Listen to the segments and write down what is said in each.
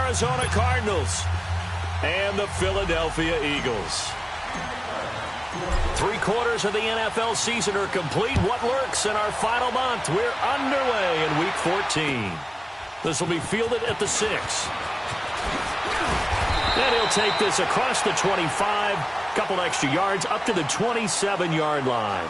Arizona Cardinals and the Philadelphia Eagles. 3/4 of the NFL season are complete. What lurks in our final month? We're underway in Week 14. This will be fielded at the 6. And he'll take this across the 25, couple extra yards up to the 27-yard line.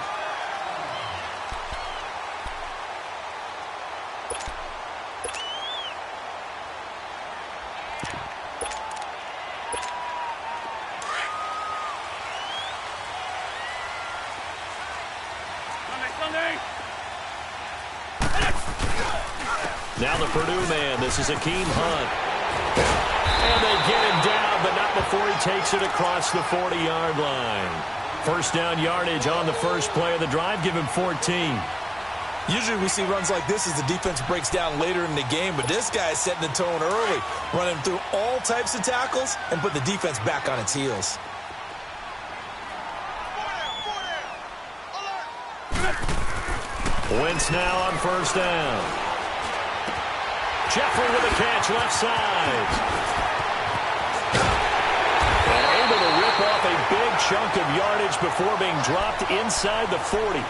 Now the Purdue man. This is Akeem Hunt. And they get him down, but not before he takes it across the 40-yard line. First down yardage on the first play of the drive. Give him 14. Usually we see runs like this as the defense breaks down later in the game, but this guy is setting the tone early, running through all types of tackles and put the defense back on its heels. Wentz now on first down. Jeffrey with a catch left side. And able to rip off a big chunk of yardage before being dropped inside the 40.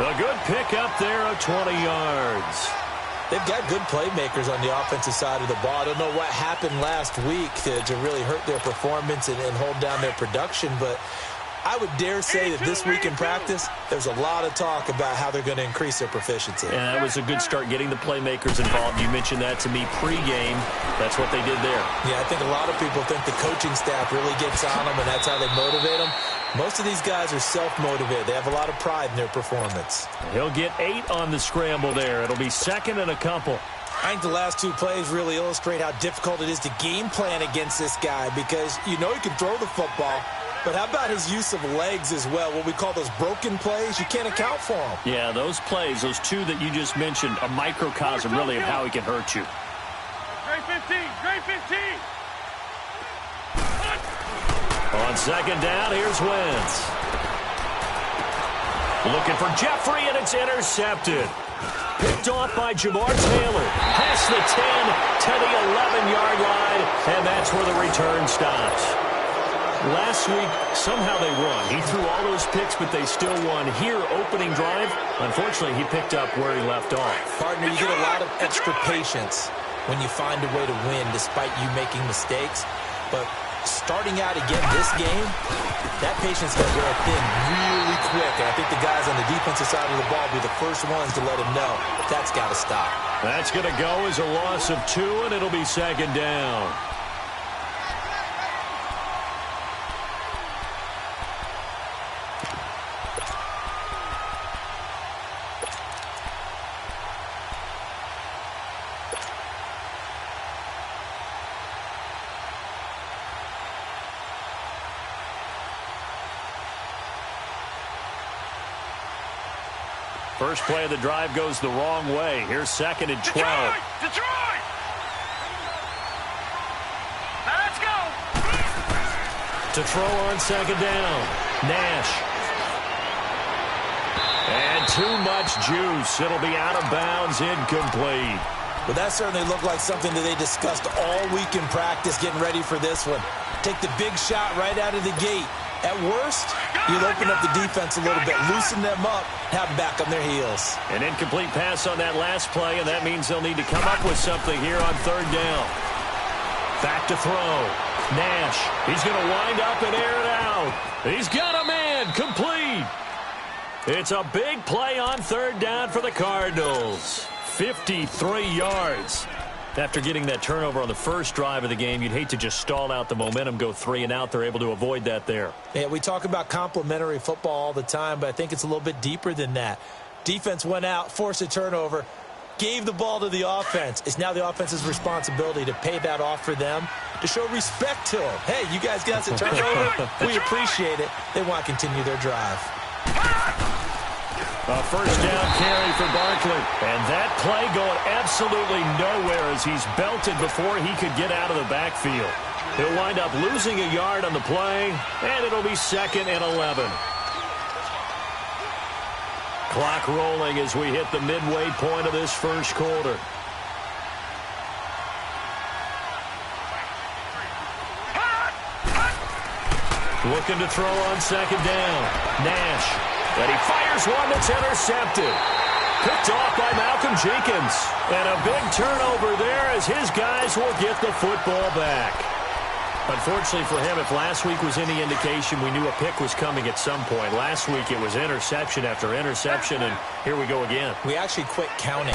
A good pickup there of 20 yards. They've got good playmakers on the offensive side of the ball. I don't know what happened last week to really hurt their performance and hold down their production, but I would dare say that this week in practice, there's a lot of talk about how they're going to increase their proficiency. Yeah, that was a good start getting the playmakers involved. You mentioned that to me pregame. That's what they did there. Yeah, I think a lot of people think the coaching staff really gets on them, and that's how they motivate them. Most of these guys are self-motivated. They have a lot of pride in their performance. He'll get 8 on the scramble there. It'll be second and a couple. I think the last two plays really illustrate how difficult it is to game plan against this guy because you know he can throw the football, but how about his use of legs as well? What we call those broken plays, you can't account for them. Yeah, those plays, those two that you just mentioned, a microcosm really of how he can hurt you. Grade 15, grade 15. On second down, here's Wentz. Looking for Jeffrey, and it's intercepted. Picked off by Jamar Taylor. Past the 10 to the 11-yard line, and that's where the return stops. Last week, somehow they won. He threw all those picks, but they still won. Here, opening drive, unfortunately, he picked up where he left off. Partner, you get a lot of extra patience when you find a way to win despite you making mistakes. But starting out again this game, that patience can wear thin really quick. And I think the guys on the defensive side of the ball will be the first ones to let him know that's got to stop. That's going to go as a loss of 2, and it'll be second down. First play of the drive goes the wrong way. Here's second and 12. Detroit! Let's go! To throw on second down. Nash. And too much juice. It'll be out of bounds, incomplete. Well, that certainly looked like something that they discussed all week in practice getting ready for this one. Take the big shot right out of the gate. At worst, you'll open up the defense a little bit, loosen them up, have them back on their heels. An incomplete pass on that last play, and that means they'll need to come up with something here on third down. Back to throw. Nash, he's going to wind up and air it out. He's got a man, complete. It's a big play on third down for the Cardinals. 53 yards. After getting that turnover on the first drive of the game, you'd hate to just stall out the momentum, go 3 and out. They're able to avoid that there. Yeah, we talk about complementary football all the time, but I think it's a little bit deeper than that. Defense went out, forced a turnover, gave the ball to the offense. It's now the offense's responsibility to pay that off for them, to show respect to them. Hey, you guys got us a turnover. We appreciate it. They want to continue their drive. A first down carry for Barkley. And that play going absolutely nowhere as he's belted before he could get out of the backfield. He'll wind up losing a yard on the play, and it'll be second and 11. Clock rolling as we hit the midway point of this first quarter. Looking to throw on second down. Nash. And he fires one that's intercepted. Picked off by Malcolm Jenkins. And a big turnover there as his guys will get the football back. Unfortunately for him, if last week was any indication, we knew a pick was coming at some point. Last week it was interception after interception, and here we go again. We actually quit counting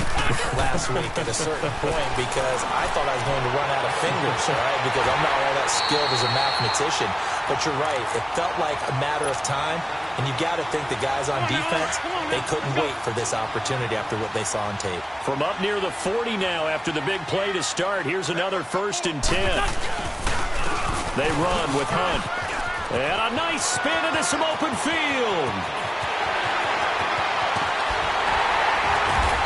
last week at a certain point because I thought I was going to run out of fingers, right? Because I'm not all that skilled as a mathematician. But you're right. It felt like a matter of time, and you got to think the guys on defense, they couldn't wait for this opportunity after what they saw on tape. From up near the 40 now after the big play to start, here's another 1st and 10. They run with Hunt. And a nice spin into some open field.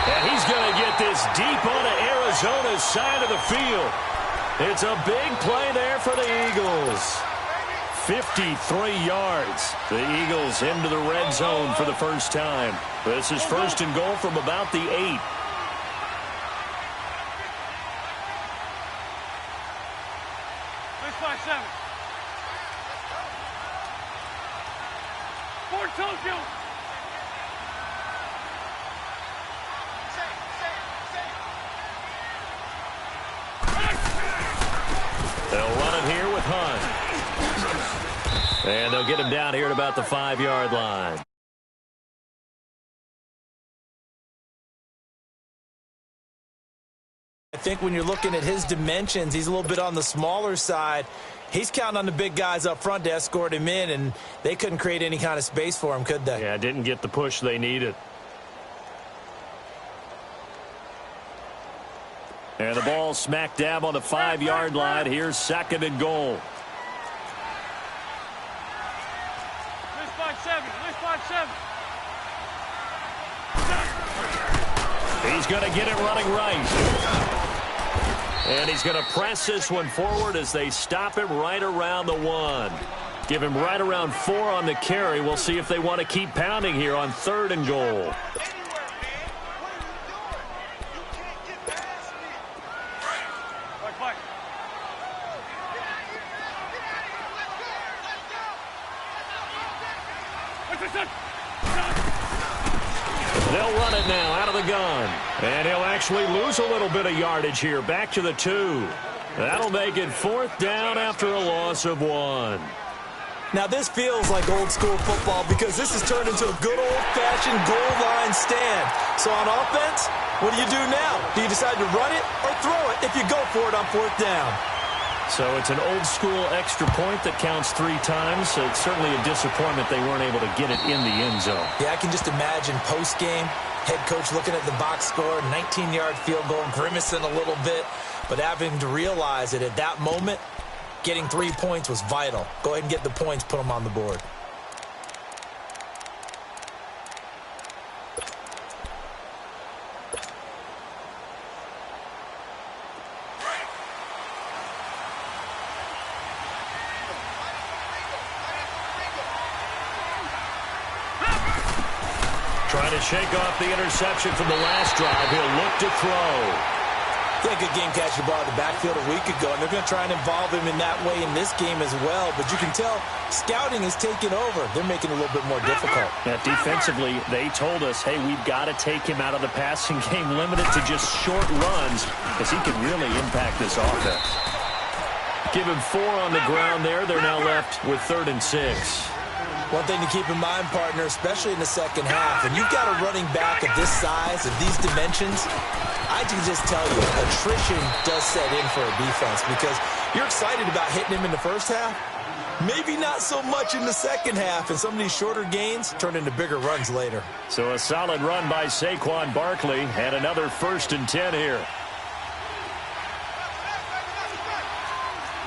And he's going to get this deep onto Arizona's side of the field. It's a big play there for the Eagles. 53 yards. The Eagles into the red zone for the first time. This is 1st and goal from about the 8. They'll run it here with Hunt. And they'll get him down here at about the 5-yard line. I think when you're looking at his dimensions, he's a little bit on the smaller side. He's counting on the big guys up front to escort him in, and they couldn't create any kind of space for him, could they? Yeah, didn't get the push they needed. And the ball smack dab on the 5-yard line. Here's 2nd and goal. Let's 5-7. Let's 5-7. He's going to get it running right. And he's going to press this one forward as they stop him right around the 1. Give him right around 4 on the carry. We'll see if they want to keep pounding here on 3rd and goal. They'll run it now out of the gun. And he'll actually lose a little bit of yardage here. Back to the 2. That'll make it 4th down after a loss of 1. Now, this feels like old school football because this has turned into a good old-fashioned goal line stand. So on offense, what do you do now? Do you decide to run it or throw it if you go for it on 4th down? So it's an old-school extra point that counts 3 times. So it's certainly a disappointment they weren't able to get it in the end zone. Yeah, I can just imagine post-game, head coach looking at the box score, 19-yard field goal, grimacing a little bit, but having to realize that at that moment, getting 3 points was vital. Go ahead and get the points, put them on the board. Trying to shake off the interception from the last drive. He'll look to throw. Yeah, good game catching the ball in the backfield a week ago, and they're going to try and involve him in that way in this game as well. But you can tell scouting is taking over. They're making it a little bit more difficult. Yeah, defensively, they told us, hey, we've got to take him out of the passing game, limited to just short runs, because he can really impact this offense. Give him 4 on the ground there. They're now left with 3rd and 6. One thing to keep in mind, partner, especially in the second half, when you've got a running back of this size, of these dimensions, I can just tell you, attrition does set in for a defense because you're excited about hitting him in the first half. Maybe not so much in the second half, and some of these shorter gains turn into bigger runs later. So a solid run by Saquon Barkley, and another 1st and 10 here.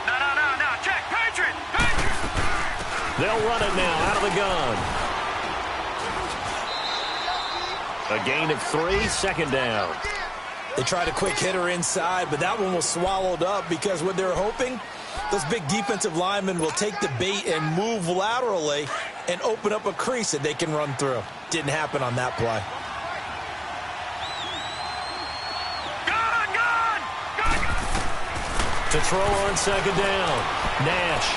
No. Check. Patriot. They'll run it now out of the gun. A gain of 3, 2nd down. They tried a quick hitter inside, but that one was swallowed up because what they're hoping, those big defensive linemen will take the bait and move laterally and open up a crease that they can run through. Didn't happen on that play. To throw on 2nd down. Nash.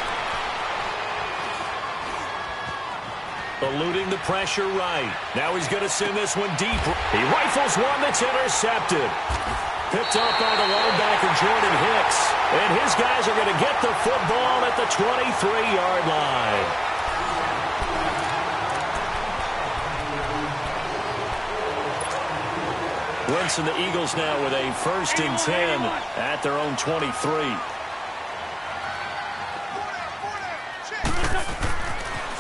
eluding the pressure right. Now he's going to send this one deep. He rifles one that's intercepted. Picked up by the linebacker, Jordan Hicks. And his guys are going to get the football at the 23-yard line. Wentz and the Eagles now with a 1st and 10 at their own 23.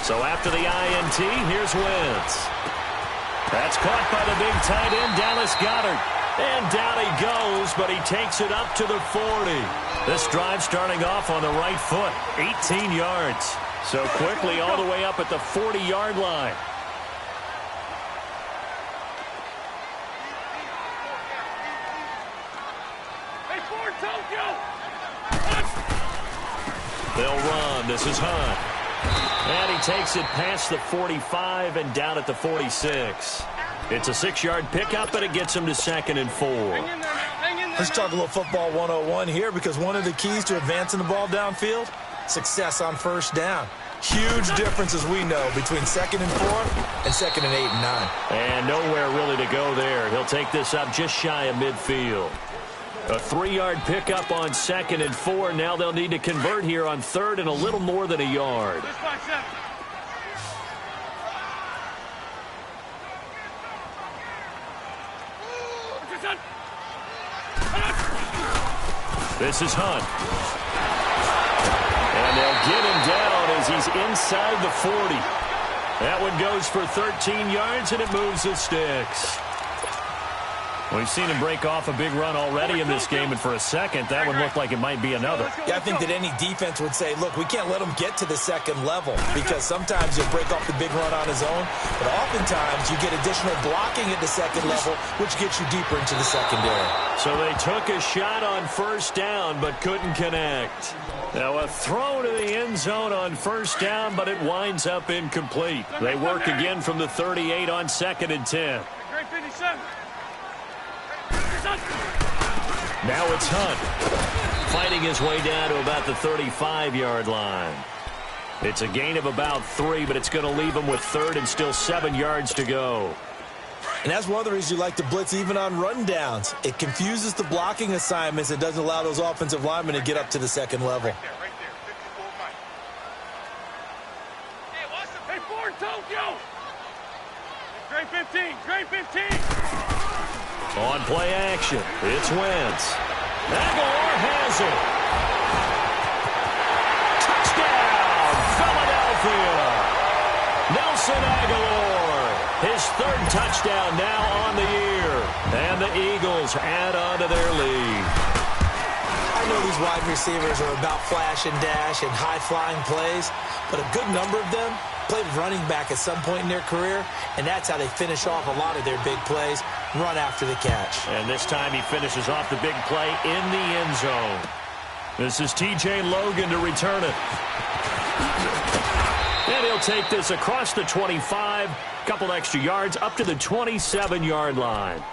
So after the INT, here's Wentz. That's caught by the big tight end, Dallas Goedert. And down he goes, but he takes it up to the 40. This drive starting off on the right foot, 18 yards. So quickly all the way up at the 40-yard line. They'll run. This is Hunt. And he takes it past the 45 and down at the 46. It's a 6-yard pickup, but it gets him to 2nd and 4. Let's talk a little football 101 here, because one of the keys to advancing the ball downfield, success on 1st down. Huge difference, as we know, between 2nd and 4 and 2nd and 8 and 9. And nowhere really to go there. He'll take this up just shy of midfield. A 3-yard pickup on 2nd and 4. Now they'll need to convert here on 3rd and a little more than a yard. This is Hunt. And they'll get him down as he's inside the 40. That one goes for 13 yards, and it moves the sticks. We've seen him break off a big run already in this game, and for a second, that one looked like it might be another. Yeah, I think that any defense would say, look, we can't let him get to the 2nd level, because sometimes he'll break off the big run on his own, but oftentimes you get additional blocking at the 2nd level, which gets you deeper into the secondary. So they took a shot on 1st down, but couldn't connect. Now a throw to the end zone on 1st down, but it winds up incomplete. They work again from the 38 on 2nd and 10. Now it's Hunt, fighting his way down to about the 35-yard line. It's a gain of about 3, but it's going to leave him with 3rd and still 7 yards to go. And that's one of the reasons you like to blitz even on rundowns. It confuses the blocking assignments. It doesn't allow those offensive linemen to get up to the 2nd level. Hey, Ford, Tokyo! Great 15, great 15! On play action, it's Wentz. Aguilar has it. Touchdown, Philadelphia. Nelson Aguilar, his 3rd touchdown now on the year. And the Eagles add on to their lead. I know these wide receivers are about flash and dash and high-flying plays, but a good number of them played running back at some point in their career, and that's how they finish off a lot of their big plays, run after the catch. And this time he finishes off the big play in the end zone. This is T.J. Logan to return it. And he'll take this across the 25, couple extra yards up to the 27-yard line.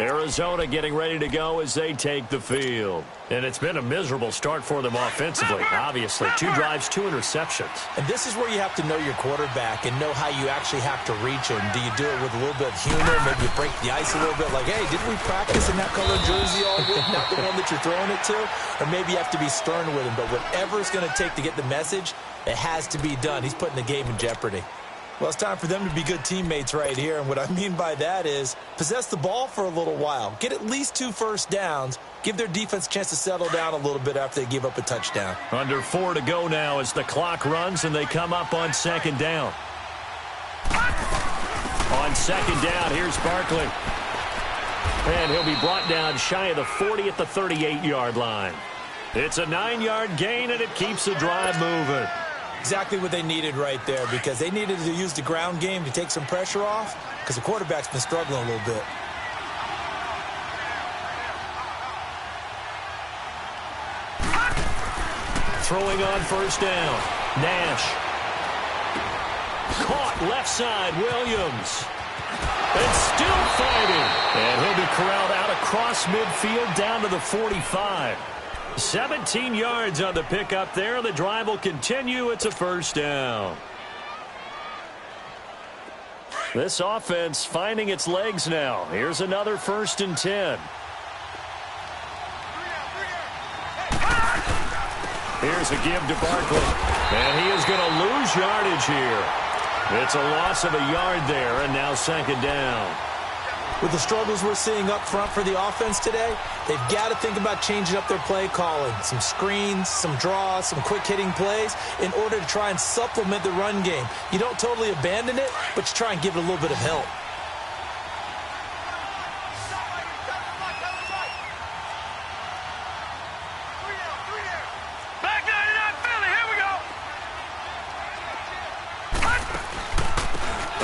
Arizona getting ready to go as they take the field. And it's been a miserable start for them offensively, obviously. 2 drives, 2 interceptions. And this is where you have to know your quarterback and know how you actually have to reach him. Do you do it with a little bit of humor? Maybe you break the ice a little bit, like, hey, didn't we practice in that colored jersey all week, not the one that you're throwing it to? Or maybe you have to be stern with him. But whatever it's going to take to get the message, it has to be done. He's putting the game in jeopardy. Well, it's time for them to be good teammates right here. And what I mean by that is possess the ball for a little while. Get at least 2 first downs. Give their defense a chance to settle down a little bit after they give up a touchdown. Under 4 to go now as the clock runs and they come up on 2nd down. On 2nd down, here's Barkley. And he'll be brought down shy of the 40 at the 38-yard line. It's a 9-yard gain, and it keeps the drive moving. Exactly what they needed right there, because they needed to use the ground game to take some pressure off, because the quarterback's been struggling a little bit. Throwing on 1st down. Nash. Caught left side, Williams. And still fighting. And he'll be corralled out across midfield down to the 45. 17 yards on the pickup there. The drive will continue. It's a 1st down. This offense finding its legs now. Here's another 1st and 10. Here's a give to Barkley. And he is going to lose yardage here. It's a loss of a yard there, and now 2nd down. With the struggles we're seeing up front for the offense today, they've got to think about changing up their play calling. Some screens, some draws, some quick-hitting plays in order to try and supplement the run game. You don't totally abandon it, but you try and give it a little bit of help. Back 99 Philly, here we go.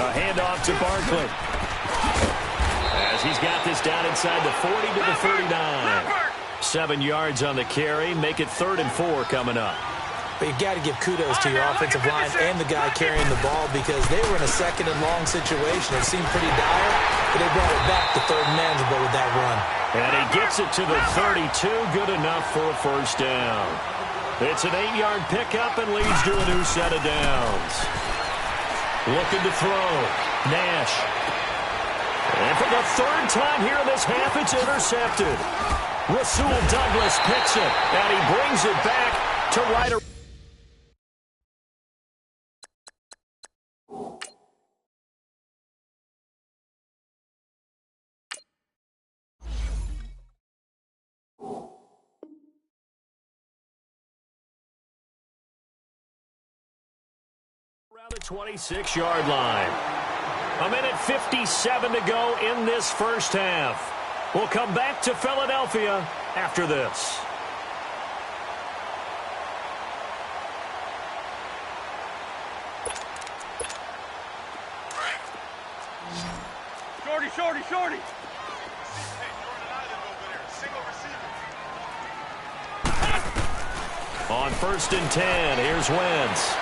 A handoff to Barkley. As he's got this down inside the 40 to the 39. 7 yards on the carry. Make it 3rd and 4 coming up. But you've got to give kudos to your offensive line and the guy carrying the ball because they were in a 2nd and long situation. It seemed pretty dire, but they brought it back to 3rd and manageable with that run. And he gets it to the 32. Good enough for a 1st down. It's an 8-yard pickup and leads to a new set of downs. Looking to throw. Nash. And for the 3rd time here in this half, it's intercepted. Rasul Douglas picks it, and he brings it back to right. Around the 26-yard line. 1:57 to go in this 1st half. We'll come back to Philadelphia after this. Shorty, shorty, shorty. On 1st and 10, here's Wentz.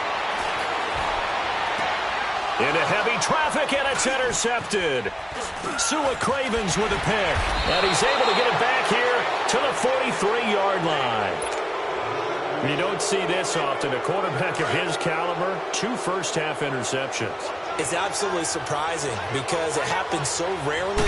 Into heavy traffic, and it's intercepted. Sua Cravens with a pick, and he's able to get it back here to the 43-yard line. You don't see this often. A quarterback of his caliber, 2 first-half interceptions. It's absolutely surprising because it happens so rarely.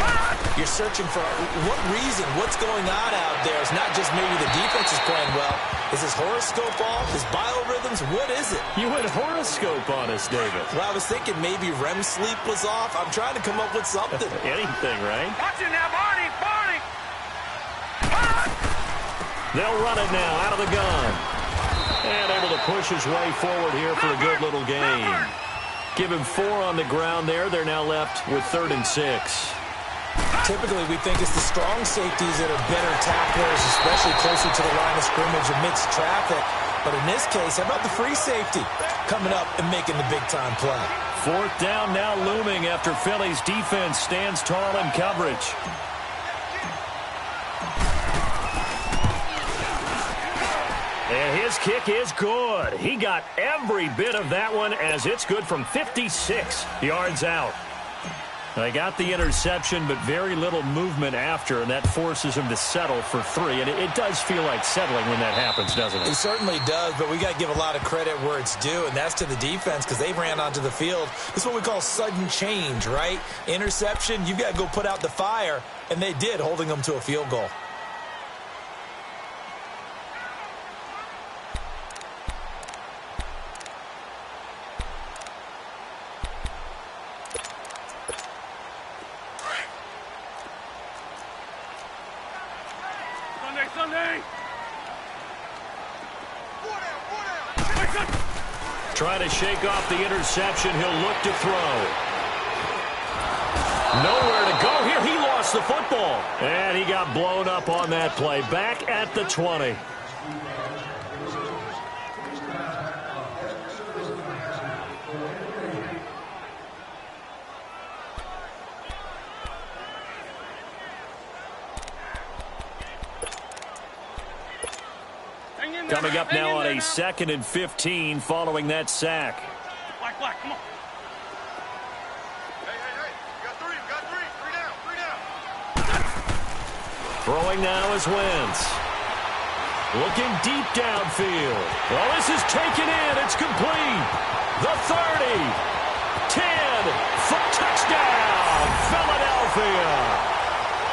You're searching for what reason, what's going on out there. It's not just maybe the defense is playing well. Is his horoscope off? His biorhythms? What is it? You went horoscope on us, David. Well, I was thinking maybe REM sleep was off. I'm trying to come up with something. Anything, right? Watch it now, Barney, Barney. They'll run it now out of the gun. And able to push his way forward here for a good little gain. Give him 4 on the ground there. They're now left with 3rd and 6. Typically, we think it's the strong safeties that are better tacklers, especially closer to the line of scrimmage amidst traffic. But in this case, how about the free safety coming up and making the big-time play? 4th down now looming after Philly's defense stands tall in coverage. And his kick is good. He got every bit of that one as it's good from 56 yards out. They got the interception, but very little movement after, and that forces him to settle for 3. And it does feel like settling when that happens, doesn't it? It certainly does, but we got to give a lot of credit where it's due, and that's to the defense because they ran onto the field. This is what we call sudden change, right? Interception, you've got to go put out the fire, and they did, holding them to a field goal. Sunday. Trying to shake off the interception. He'll look to throw. Nowhere to go here. He lost the football. And he got blown up on that play. Back at the 20. Coming up now on a 2nd and 15 following that sack. Black, come on. Hey. You got 3. Three down. Throwing now is Wentz. Looking deep downfield. Well, this is taken in. It's complete. The 30. 10. For touchdown. Philadelphia.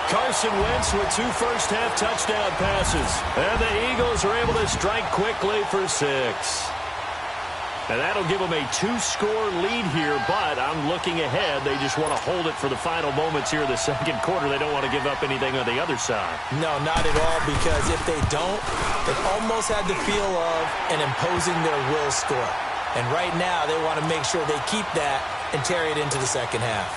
Carson Wentz with 2 first-half touchdown passes. And the Eagles are able to strike quickly for 6. And that'll give them a 2-score lead here, but I'm looking ahead. They just want to hold it for the final moments here in the second quarter. They don't want to give up anything on the other side. No, not at all, because if they don't, it almost had the feel of an imposing their will score. And right now, they want to make sure they keep that and carry it into the second half.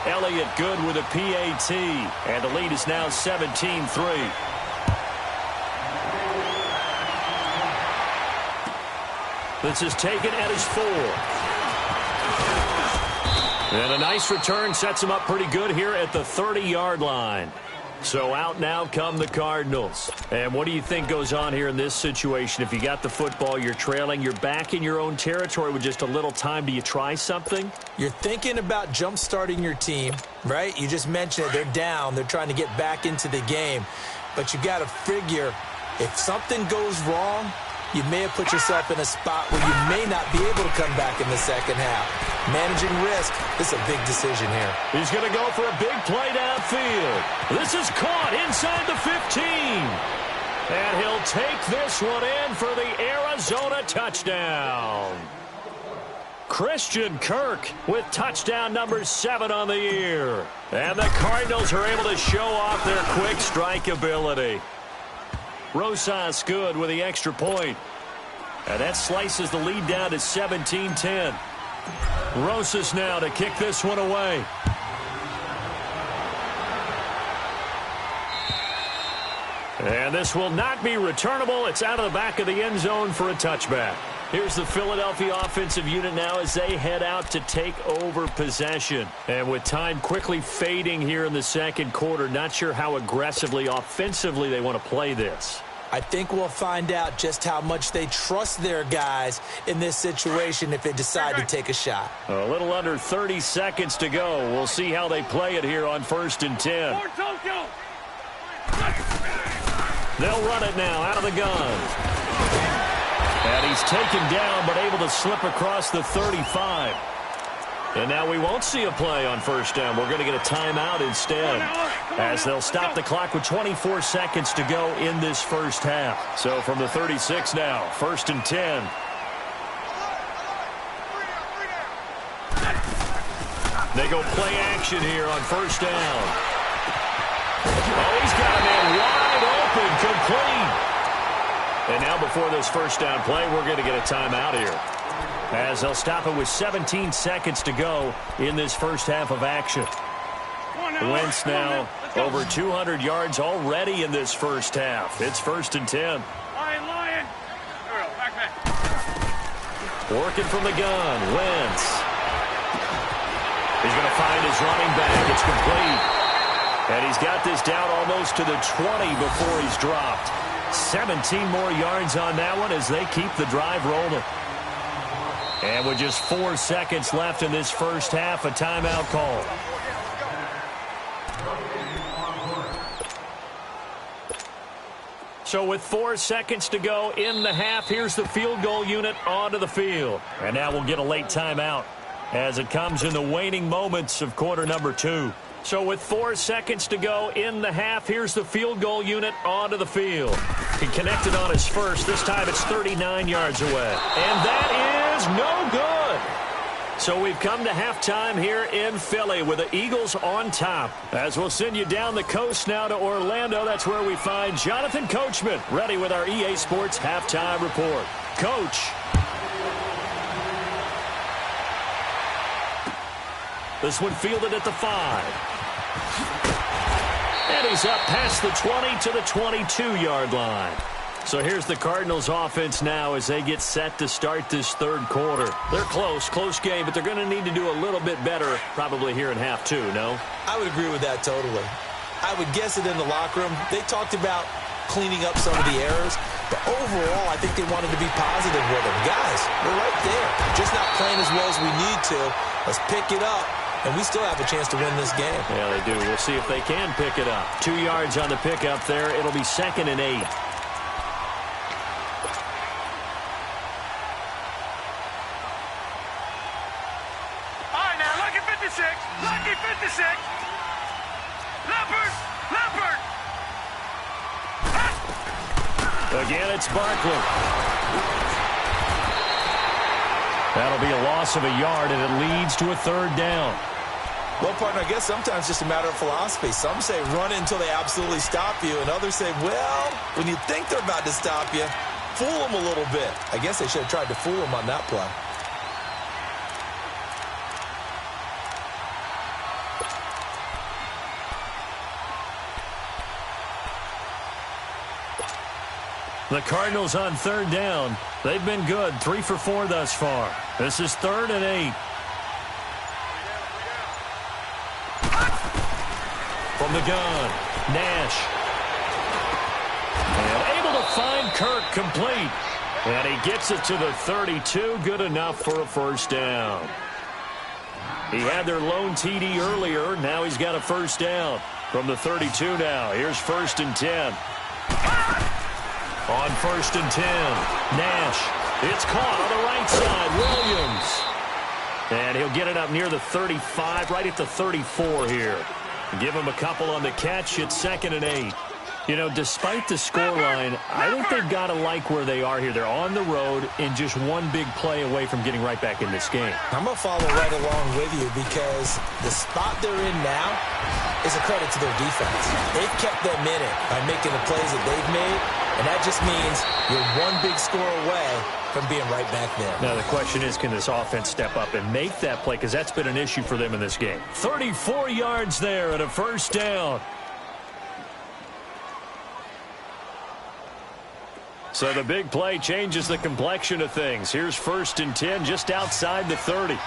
Elliott good with a PAT, and the lead is now 17-3. This is taken at his 4. And a nice return sets him up pretty good here at the 30-yard line. So out now come the Cardinals. And what do you think goes on here in this situation? If you got the football, you're trailing, you're back in your own territory with just a little time. Do you try something? You're thinking about jump-starting your team, right? You just mentioned it. They're down. They're trying to get back into the game. But you got to figure if something goes wrong, you may have put yourself in a spot where you may not be able to come back in the second half. Managing risk, this is a big decision here. He's going to go for a big play downfield. This is caught inside the 15. And he'll take this one in for the Arizona touchdown. Christian Kirk with touchdown number 7 on the year. And the Cardinals are able to show off their quick strike ability. Rosas good with the extra point. And that slices the lead down to 17-10. Rosas now to kick this one away. And this will not be returnable. It's out of the back of the end zone for a touchback. Here's the Philadelphia offensive unit now as they head out to take over possession. And with time quickly fading here in the second quarter, not sure how aggressively, offensively they want to play this. I think we'll find out just how much they trust their guys in this situation if they decide to take a shot. A little under 30 seconds to go. We'll see how they play it here on 1st and 10. They'll run it now out of the gun. And he's taken down but able to slip across the 35. And now we won't see a play on 1st down. We're going to get a timeout instead, as they'll stop the clock with 24 seconds to go in this first half. So from the 36 now, 1st and 10. They go play action here on 1st down. Oh, he's got a man wide open, complete. And now before this 1st down play, we're going to get a timeout here, as they'll stop it with 17 seconds to go in this first half of action. Wentz now over 200 yards already in this first half. It's 1st and 10. Lion. Back. Working from the gun, Wentz. He's going to find his running back. It's complete. And he's got this down almost to the 20 before he's dropped. 17 more yards on that one as they keep the drive rolling. And with just 4 seconds left in this first half, a timeout call. So with 4 seconds to go in the half, here's the field goal unit onto the field. And now we'll get a late timeout as it comes in the waning moments of quarter number 2. So with 4 seconds to go in the half, here's the field goal unit onto the field. He connected on his first. This time it's 39 yards away. And that is no good. So we've come to halftime here in Philly with the Eagles on top. As we'll send you down the coast now to Orlando, that's where we find Jonathan Coachman ready with our EA Sports halftime report. Coach. This one fielded at the 5. And he's up past the 20 to the 22-yard line. So here's the Cardinals offense now as they get set to start this third quarter. They're close game, but they're going to need to do a little bit better probably here in half 2, no? I would agree with that totally. I would guess it in the locker room. They talked about cleaning up some of the errors, but overall I think they wanted to be positive with them. Guys, we're right there. Just not playing as well as we need to. Let's pick it up. And we still have a chance to win this game. Yeah, they do. We'll see if they can pick it up. 2 yards on the pickup there. It'll be 2nd and 8. All right, now, lucky 56. Lucky 56. Again, it's Barkley. That'll be a loss of a yard, and it leads to a third down. Well, partner, I guess sometimes it's just a matter of philosophy. Some say run until they absolutely stop you, and others say, well, when you think they're about to stop you, fool them a little bit. I guess they should have tried to fool them on that play. The Cardinals on third down. They've been good, 3 for 4 thus far. This is 3rd and 8. From the gun, Nash. And able to find Kirk complete. And he gets it to the 32, good enough for a first down. He had their lone TD earlier. Now he's got a first down from the 32 now. Here's 1st and 10. On 1st and 10, Nash. It's caught on the right side, Williams. And he'll get it up near the 35, right at the 34 here. Give him a couple on the catch. It's 2nd and 8. You know, despite the scoreline, I think they've got to like where they are here. They're on the road and just one big play away from getting right back in this game. I'm going to follow right along with you because the spot they're in now is a credit to their defense. They've kept them in it by making the plays that they've made, and that just means you're one big score away from being right back there. Now, the question is, can this offense step up and make that play? Because that's been an issue for them in this game. 34 yards there and a first down. So the big play changes the complexion of things. Here's 1st and 10 just outside the 30.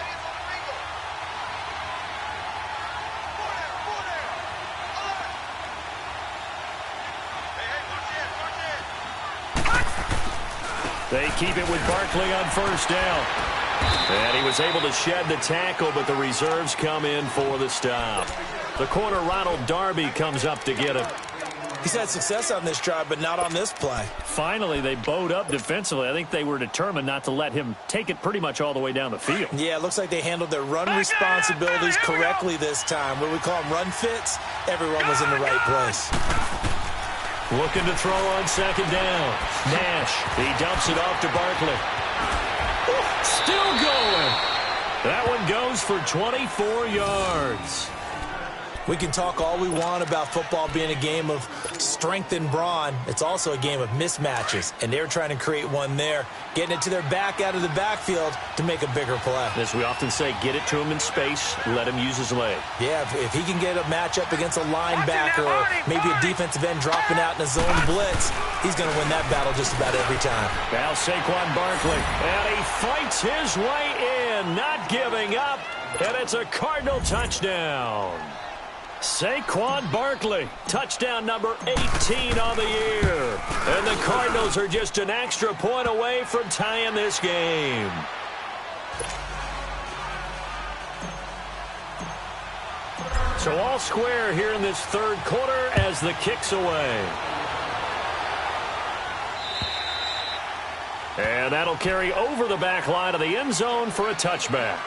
They keep it with Barkley on first down. And he was able to shed the tackle, but the reserves come in for the stop. The corner, Ronald Darby, comes up to get him. He's had success on this drive, but not on this play. Finally, they bowed up defensively. I think they were determined not to let him take it pretty much all the way down the field. Yeah, it looks like they handled their run responsibilities correctly this time. What we call them run fits, everyone was in the right place. Looking to throw on 2nd down. Nash, he dumps it off to Barkley. Still going. That one goes for 24 yards. We can talk all we want about football being a game of strength and brawn. It's also a game of mismatches, and they're trying to create one there, getting it to their back out of the backfield to make a bigger play. As we often say, get it to him in space, let him use his leg. Yeah, if he can get a matchup against a linebacker or maybe a defensive end dropping out in a zone blitz, he's going to win that battle just about every time. Now Saquon Barkley, and he fights his way in, not giving up, and it's a Cardinal touchdown. Saquon Barkley, touchdown number 18 on the year. And the Cardinals are just an extra point away from tying this game. So all square here in this 3rd quarter as the kick's away. And that'll carry over the back line of the end zone for a touchback.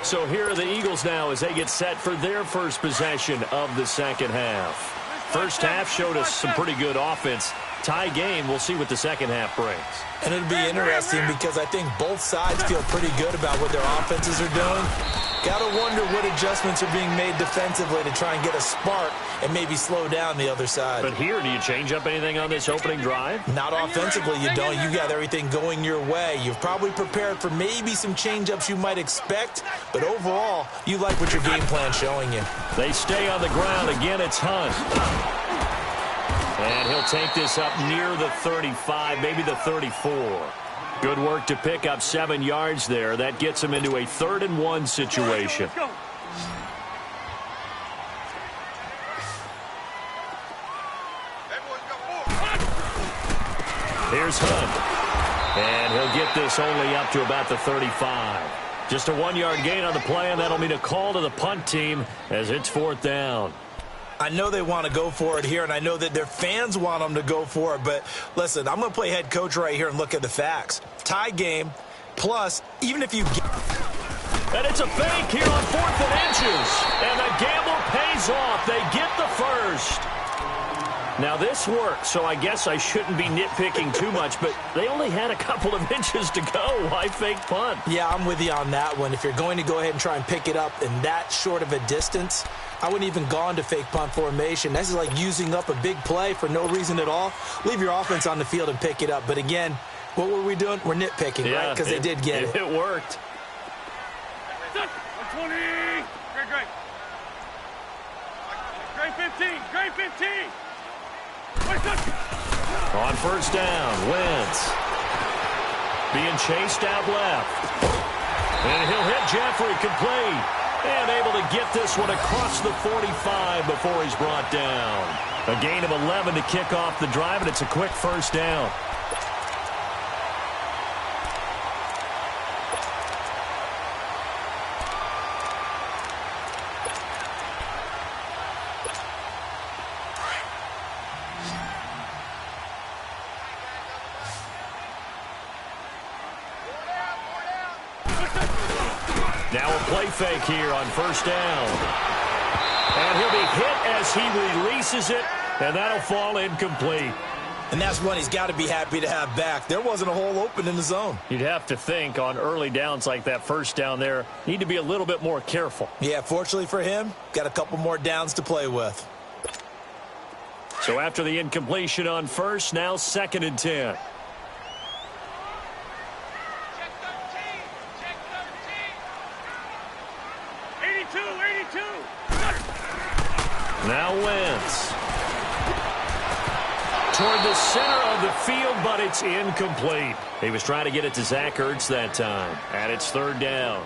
So here are the Eagles now as they get set for their first possession of the second half. First half showed us some pretty good offense. Tie game, we'll see what the second half brings. And it'll be interesting because I think both sides feel pretty good about what their offenses are doing. Got to wonder what adjustments are being made defensively to try and get a spark and maybe slow down the other side. But here, do you change up anything on this opening drive? Not offensively, you don't. You got everything going your way. You've probably prepared for maybe some change-ups you might expect, but overall, you like what your game plan's showing you. They stay on the ground. Again, it's Hunt. And he'll take this up near the 35, maybe the 34. Good work to pick up 7 yards there. That gets him into a 3rd and 1 situation. Here's Hunt. And he'll get this only up to about the 35. Just a 1-yard gain on the play, and that'll mean a call to the punt team as it's 4th down. I know they want to go for it here, and I know that their fans want them to go for it, but listen, I'm going to play head coach right here and look at the facts. Tie game, plus, even if you get... And it's a fake here on 4th and inches, and the gamble pays off. They get the first. Now, this worked, so I guess I shouldn't be nitpicking too much, but they only had a couple of inches to go. Why fake punt? Yeah, I'm with you on that one. If you're going to go ahead and try and pick it up in that short of a distance, I wouldn't even gone to fake punt formation. This is like using up a big play for no reason at all. Leave your offense on the field and pick it up. But again, what were we doing? We're nitpicking, right? Because they did get it. It worked. 120. Great. Great 15. Great 15. On first down, Wentz. Being chased out left. And he'll hit Jeffrey complete. And able to get this one across the 45 before he's brought down. A gain of 11 to kick off the drive, and it's a quick first down. Now a play fake here on first down. And he'll be hit as he releases it, and that'll fall incomplete. And that's one he's got to be happy to have back. There wasn't a hole open in the zone. You'd have to think on early downs like that first down there, need to be a little bit more careful. Yeah, fortunately for him, got a couple more downs to play with. So after the incompletion on first, now 2nd and 10. Now Wentz. Toward the center of the field, but it's incomplete. He was trying to get it to Zach Ertz that time. And it's 3rd down.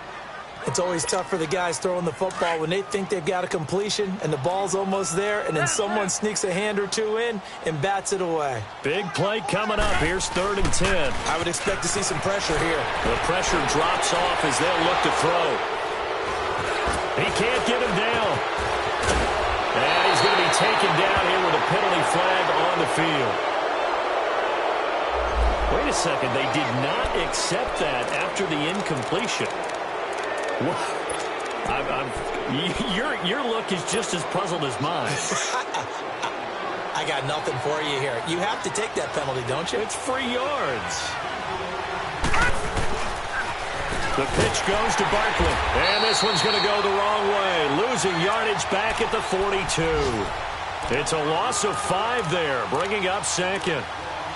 It's always tough for the guys throwing the football when they think they've got a completion and the ball's almost there, and then someone sneaks a hand or two in and bats it away. Big play coming up. Here's 3rd and 10. I would expect to see some pressure here. The pressure drops off as they'll look to throw. He can't get him down. And he's going to be taken down here with a penalty flag on the field. Wait a second. They did not accept that after the incompletion. Your look is just as puzzled as mine. I got nothing for you here. You have to take that penalty, don't you? It's free yards. The pitch goes to Barkley. And this one's going to go the wrong way. Losing yardage back at the 42. It's a loss of 5 there, bringing up 2nd.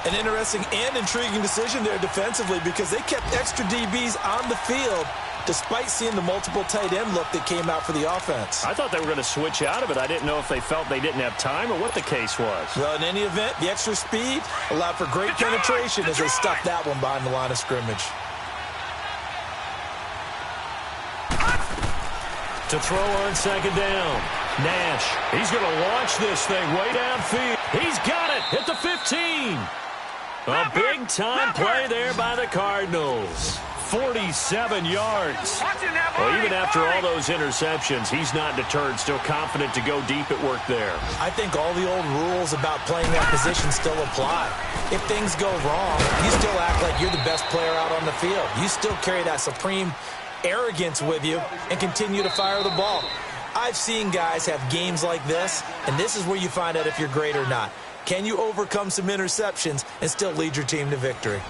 An interesting and intriguing decision there defensively because they kept extra DBs on the field despite seeing the multiple tight end look that came out for the offense. I thought they were going to switch out of it. I didn't know if they felt they didn't have time or what the case was. Well, in any event, the extra speed allowed for great penetration as they stuffed that one behind the line of scrimmage. To throw on 2nd down. Nash, he's going to launch this thing way downfield. He's got it at the 15. A big-time play there by the Cardinals. 47 yards. Well, even after all those interceptions, he's not deterred, still confident to go deep at work there. I think all the old rules about playing that position still apply. If things go wrong, you still act like you're the best player out on the field. You still carry that supreme arrogance with you and continue to fire the ball. I've seen guys have games like this, and this is where you find out if you're great or not. Can you overcome some interceptions and still lead your team to victory?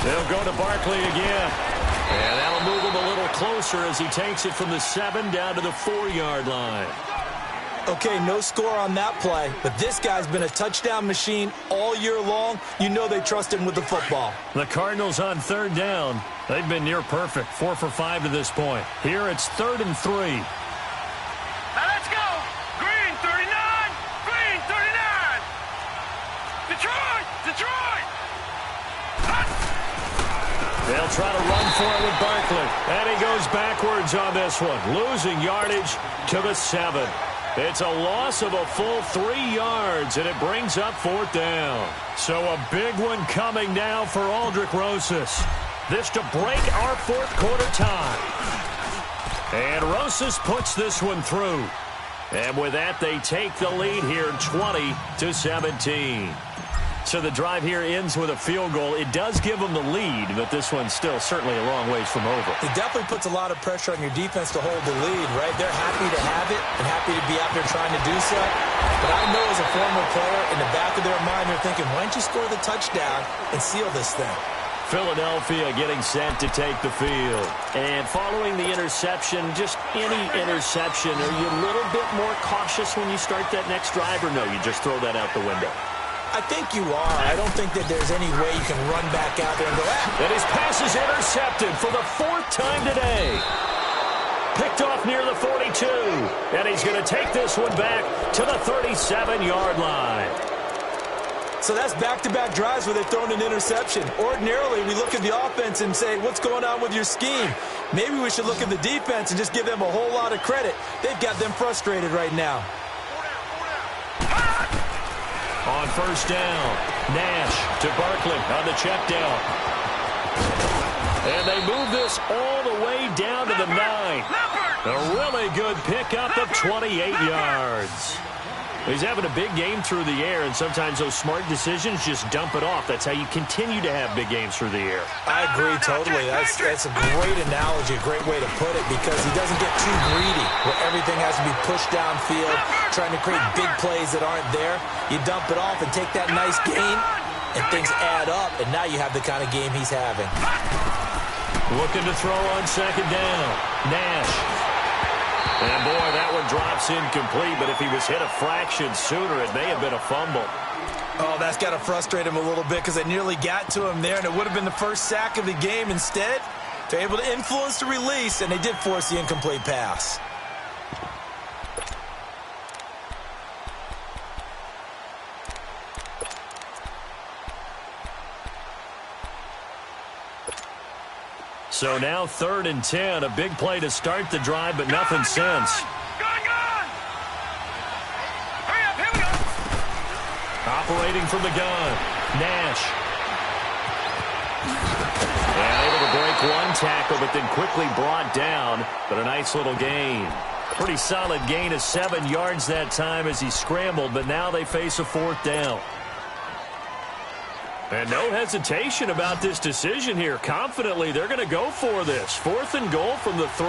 They'll go to Barkley again. And that'll move him a little closer as he takes it from the 7 down to the 4-yard line. Okay, no score on that play, but this guy's been a touchdown machine all year long. You know they trust him with the football. The Cardinals on 3rd down. They've been near perfect, 4 for 5 to this point. Here it's 3rd and 3. Now let's go. Green 39. Green 39. Detroit. They'll try to run for it with Barkley. And he goes backwards on this one, losing yardage to the 7. It's a loss of a full 3 yards, and it brings up 4th down. So a big one coming now for Aldrick Rosas. This to break our 4th quarter tie. And Rosas puts this one through. And with that, they take the lead here 20-17. So the drive here ends with a field goal. It does give them the lead, but this one's still certainly a long ways from over. It definitely puts a lot of pressure on your defense to hold the lead, right? They're happy to have it and happy to be out there trying to do so. But I know as a former player, in the back of their mind, they're thinking, why don't you score the touchdown and seal this thing? Philadelphia getting set to take the field. And following the interception, just any interception, are you a little bit more cautious when you start that next drive, or no, you just throw that out the window? I think you are. I don't think that there's any way you can run back out there and go, And his pass is intercepted for the 4th time today. Picked off near the 42. And he's going to take this one back to the 37-yard line. So that's back-to-back drives where they've thrown an interception. Ordinarily, we look at the offense and say, what's going on with your scheme? Maybe we should look at the defense and just give them a whole lot of credit. They've got them frustrated right now. On first down, Nash to Barkley on the check down. And they move this all the way down to the 9. A really good pickup of 28 yards. He's having a big game through the air, and sometimes those smart decisions just dump it off. That's how you continue to have big games through the air. I agree totally. That's a great analogy, a great way to put it, because he doesn't get too greedy where everything has to be pushed downfield, trying to create big plays that aren't there. You dump it off and take that nice gain, and things add up, and now you have the kind of game he's having. Looking to throw on second down. Nash. And, boy, that one drops incomplete, but if he was hit a fraction sooner, it may have been a fumble. Oh, that's got to frustrate him a little bit because they nearly got to him there, and it would have been the first sack of the game. Instead, they're able to influence the release, and they did force the incomplete pass. So now 3rd and 10, a big play to start the drive, but nothing since. Hurry up, here we go. Operating from the gun, Nash. And able to break one tackle, but then quickly brought down, but a nice little gain. Pretty solid gain of 7 yards that time as he scrambled, but now they face a 4th down. And no hesitation about this decision here. Confidently, they're going to go for this. 4th and goal from the 3.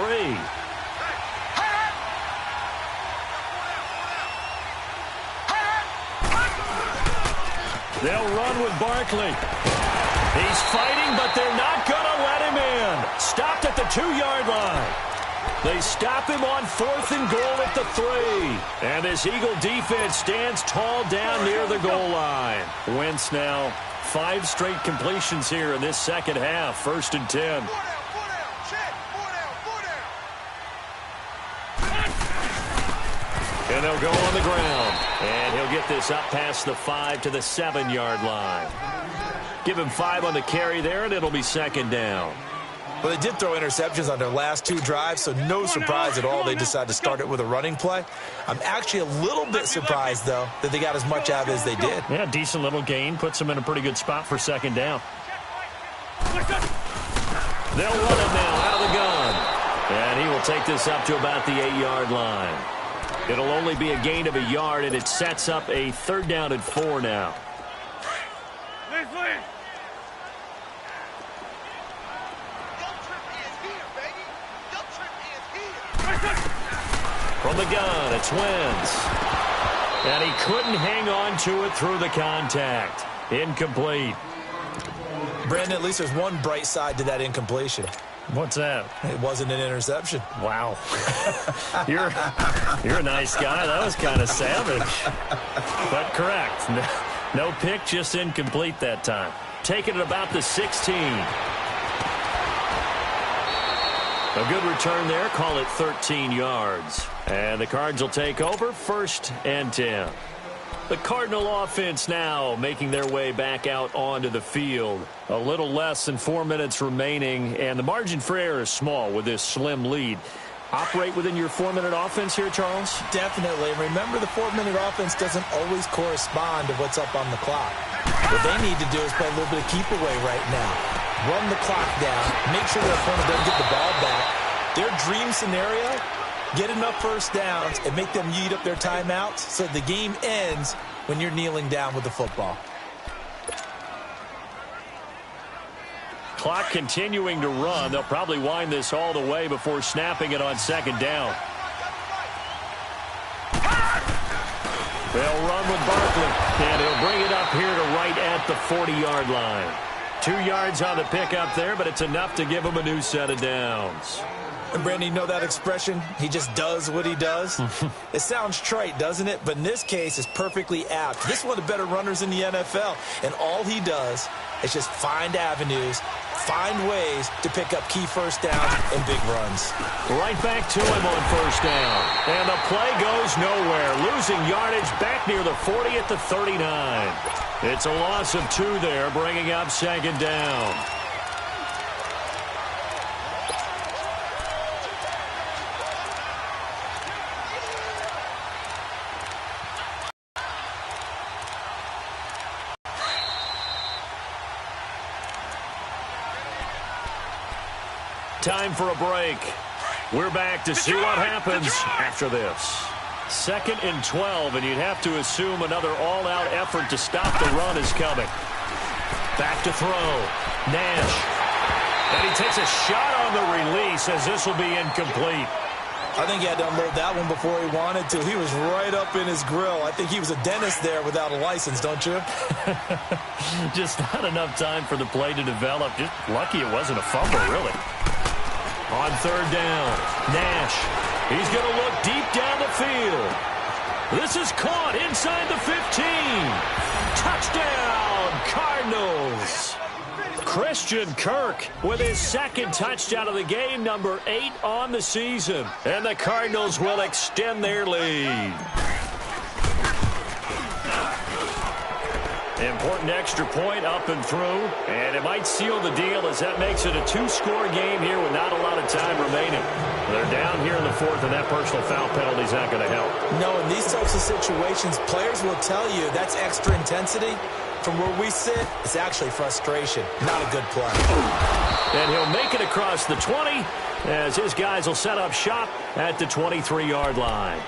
They'll run with Barkley. He's fighting, but they're not going to let him in. Stopped at the 2-yard line. They stop him on 4th and goal at the 3. And this Eagle defense stands tall down near the goal line. Wentz now 5 straight completions here in this second half. 1st and 10. And they'll go on the ground. And he'll get this up past the 5 to the 7-yard line. Give him 5 on the carry there, and it'll be 2nd down. Well, they did throw interceptions on their last 2 drives, so no surprise at all they decided to start it with a running play. I'm actually a little bit surprised, though, that they got as much out of it as they did. Yeah, decent little gain. Puts them in a pretty good spot for 2nd down. They'll run it now out of the gun. And he will take this up to about the 8-yard line. It'll only be a gain of a yard, and it sets up a 3rd down and 4 now. From the gun, it's Wentz. And he couldn't hang on to it through the contact. Incomplete. Brandon, at least there's one bright side to that incompletion. What's that? It wasn't an interception. Wow. You're a nice guy. That was kind of savage. But correct. No pick, just incomplete that time. Taking it about the 16. A good return there. Call it 13 yards. And the Cards will take over 1st and 10. The Cardinal offense now making their way back out onto the field. A little less than 4 minutes remaining, and the margin for error is small with this slim lead. Operate within your 4-minute offense here, Charles? Definitely. And remember, the 4-minute offense doesn't always correspond to what's up on the clock. What they need to do is play a little bit of keep away right now. Run the clock down, make sure their opponent doesn't get the ball back, Their dream scenario, get enough first downs and make them eat up their timeouts so the game ends when you're kneeling down with the football. Clock continuing to run. They'll probably wind this all the way before snapping it on second down. They'll run with Barkley, and he'll bring it up here to right at the 40-yard line. 2 yards on the pickup there, but it's enough to give him a new set of downs. And, Brandon, you know that expression? He just does what he does? It sounds trite, doesn't it? But in this case, it's perfectly apt. This is one of the better runners in the NFL, and all he does is just find avenues, find ways to pick up key first downs and big runs. Right back to him on first down. And the play goes nowhere. Losing yardage back near the 40 at the 39. It's a loss of 2 there, bringing up second down. Time for a break. We're back to see what happens after this. 2nd and 12, and you'd have to assume another all-out effort to stop the run is coming. Back to throw. Nash. And he takes a shot on the release as this will be incomplete. I think he had to unload that one before he wanted to. He was right up in his grill. I think he was a dentist there without a license, don't you? Just not enough time for the play to develop. Just lucky it wasn't a fumble, really. On third down, Nash. He's going to look deep down the field. This is caught inside the 15. Touchdown, Cardinals. Christian Kirk with his 2nd touchdown of the game, number 8 on the season. And the Cardinals will extend their lead. Important extra point up and through, and it might seal the deal as that makes it a 2-score game here with not a lot of time remaining. They're down here in the 4th, and that personal foul penalty is not going to help. No, in these types of situations, players will tell you that's extra intensity. From where we sit, it's actually frustration, not a good play. And he'll make it across the 20 as his guys will set up shop at the 23-yard line.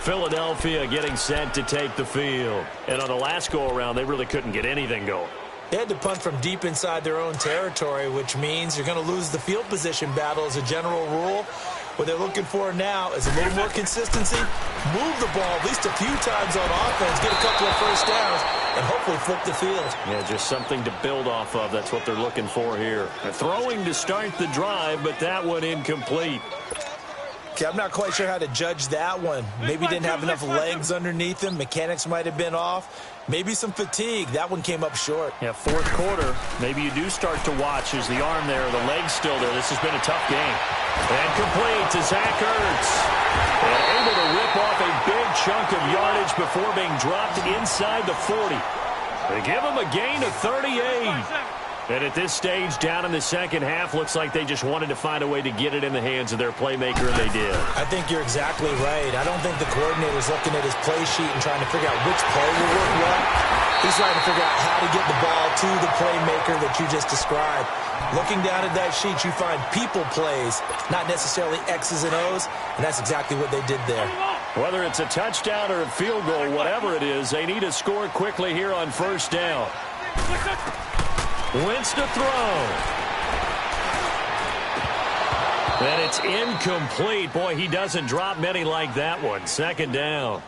Philadelphia getting set to take the field. And on the last go-around, they really couldn't get anything going. They had to punt from deep inside their own territory, which means you're going to lose the field position battle as a general rule. What they're looking for now is a little more consistency, move the ball at least a few times on offense, get a couple of first downs, and hopefully flip the field. Yeah, just something to build off of. That's what they're looking for here. Throwing to start the drive, but that one incomplete. Okay, I'm not quite sure how to judge that one. Maybe didn't have enough legs underneath him. Mechanics might have been off. Maybe some fatigue. That one came up short. Yeah, 4th quarter. Maybe you do start to watch as the arm there, the leg's still there. This has been a tough game. And complete to Zach Ertz. And able to rip off a big chunk of yardage before being dropped inside the 40. They give him a gain of 38. And at this stage, down in the second half, looks like they just wanted to find a way to get it in the hands of their playmaker, and they did. I think you're exactly right. I don't think the coordinator's looking at his play sheet and trying to figure out which play will work well. He's trying to figure out how to get the ball to the playmaker that you just described. Looking down at that sheet, you find people plays, not necessarily X's and O's, and that's exactly what they did there. Whether it's a touchdown or a field goal, whatever it is, they need to score quickly here on first down. Wentz to throw. And it's incomplete. Boy, he doesn't drop many like that one. Second down.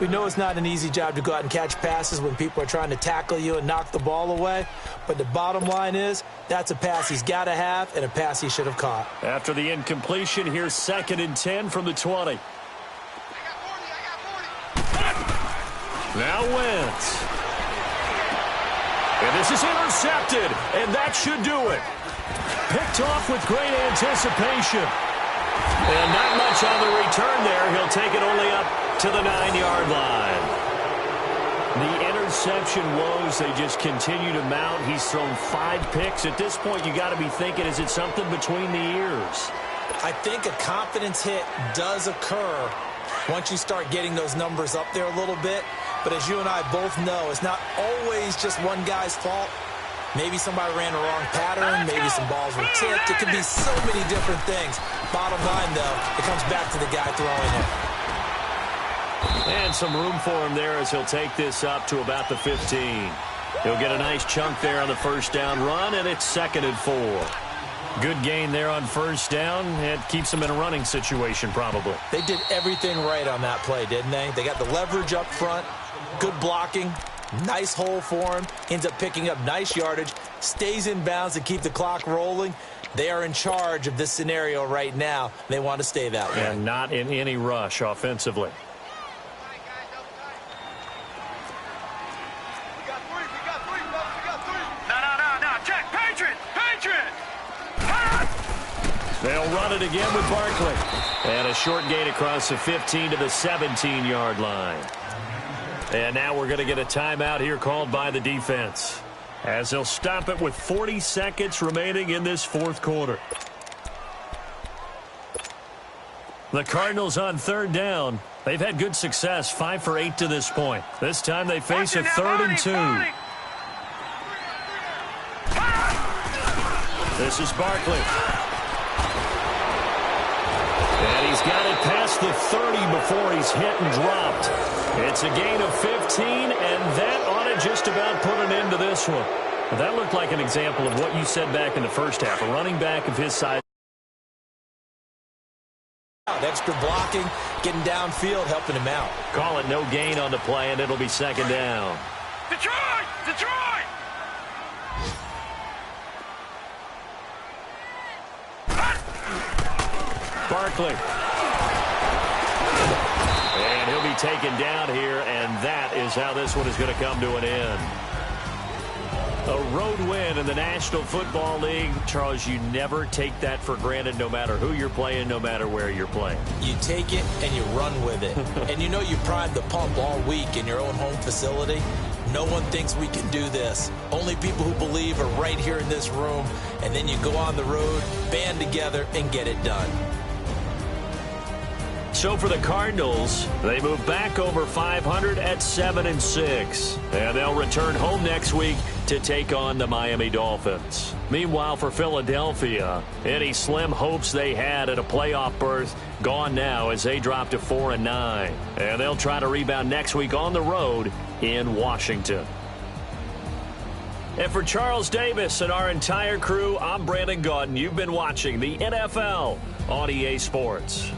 We know it's not an easy job to go out and catch passes when people are trying to tackle you and knock the ball away. But the bottom line is, that's a pass he's got to have and a pass he should have caught. After the incompletion, here's 2nd and 10 from the 20. Now Wentz. And this is intercepted, and that should do it. Picked off with great anticipation. And not much on the return there. He'll take it only up to the 9-yard line. The interception woes, they just continue to mount. He's thrown 5 picks. At this point, you got to be thinking, is it something between the ears? I think a confidence hit does occur once you start getting those numbers up there a little bit. But as you and I both know, it's not always just one guy's fault. Maybe somebody ran a wrong pattern. Maybe some balls were tipped. It could be so many different things. Bottom line, though, it comes back to the guy throwing it. And some room for him there as he'll take this up to about the 15. He'll get a nice chunk there on the first down run, and it's 2nd and 4. Good gain there on first down. It keeps them in a running situation probably. They did everything right on that play, didn't they? They got the leverage up front, good blocking, nice hole for him, ends up picking up nice yardage, stays in bounds to keep the clock rolling. They are in charge of this scenario right now. They want to stay that way. And not in any rush offensively. They'll run it again with Barkley. And a short gain across the 15 to the 17-yard line. And now we're going to get a timeout here called by the defense, as they'll stop it with 40 seconds remaining in this fourth quarter. The Cardinals on third down. They've had good success, 5 for 8 to this point. This time they face a 3rd and 2. This is Barkley. And he's got it past the 30 before he's hit and dropped. It's a gain of 15, and that ought to just about put an end to this one. But that looked like an example of what you said back in the first half. A running back of his size. Extra blocking, getting downfield, helping him out. Call it no gain on the play, and it'll be 2nd down. Detroit! Detroit! Barkley. And he'll be taken down here, and that is how this one is going to come to an end. A road win in the National Football League. Charles, you never take that for granted, no matter who you're playing, no matter where you're playing. You take it and you run with it. And you know you primed the pump all week in your own home facility. No one thinks we can do this. Only people who believe are right here in this room. And then you go on the road, band together, and get it done. So for the Cardinals, they move back over 500 at 7-6. And they'll return home next week to take on the Miami Dolphins. Meanwhile, for Philadelphia, any slim hopes they had at a playoff berth gone now as they drop to 4-9. And they'll try to rebound next week on the road in Washington. And for Charles Davis and our entire crew, I'm Brandon Gaudin. You've been watching the NFL on EA Sports.